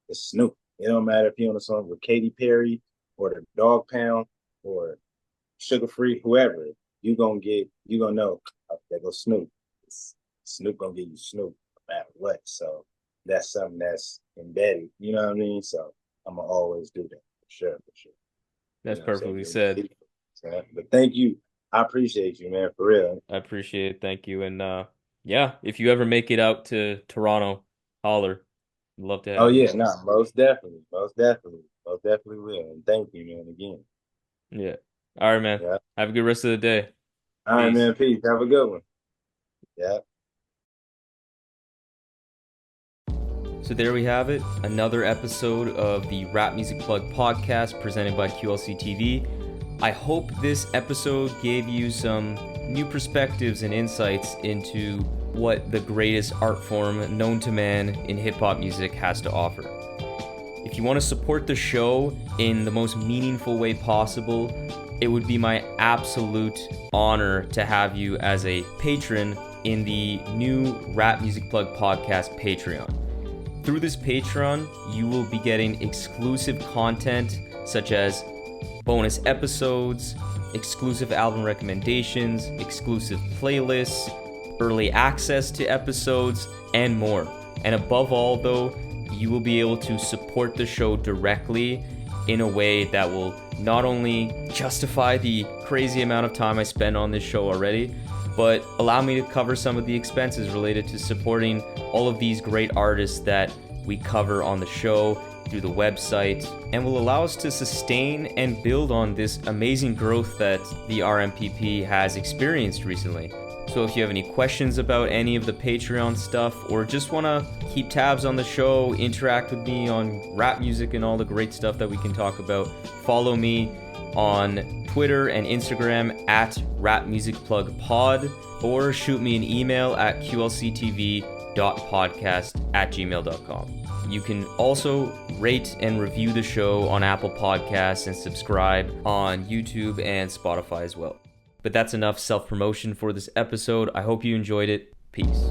it's Snoop. It don't matter if he on a song with Katy Perry or the Dog Pound or sugar free, whoever, you gonna know, oh, there goes Snoop. Snoop gonna give you Snoop no matter what. So that's something that's embedded. You know what I mean? So I'm gonna always do that for sure, for sure. You That's know what I'm perfectly said. saying? But thank you. I appreciate you, man, for real. I appreciate it. Thank you. And yeah, if you ever make it out to Toronto, holler. I'd love to Oh have you. yeah, no, most definitely, most definitely, most definitely will. And thank you, man, again. Yeah. All right, man. Yeah. Have a good rest of the day. All right, Peace. man. Peace. Have a good one. Yeah. So there we have it, another episode of the Rap Music Plug podcast presented by QLC TV. I hope this episode gave you some new perspectives and insights into what the greatest art form known to man in hip-hop music has to offer. If you want to support the show in the most meaningful way possible, it would be my absolute honor to have you as a patron in the new Rap Music Plug podcast Patreon. Through this Patreon, you will be getting exclusive content such as bonus episodes, exclusive album recommendations, exclusive playlists, early access to episodes, and more. And above all, though, you will be able to support the show directly in a way that will not only justify the crazy amount of time I spend on this show already, but allow me to cover some of the expenses related to supporting all of these great artists that we cover on the show through the website, and will allow us to sustain and build on this amazing growth that the RMPP has experienced recently. So if you have any questions about any of the Patreon stuff, or just want to keep tabs on the show, interact with me on rap music and all the great stuff that we can talk about, follow me on Twitter and Instagram at rapmusicplugpod, or shoot me an email at qlctv.podcast@gmail.com. You can also rate and review the show on Apple Podcasts and subscribe on YouTube and Spotify as well. But that's enough self-promotion for this episode. I hope you enjoyed it. Peace.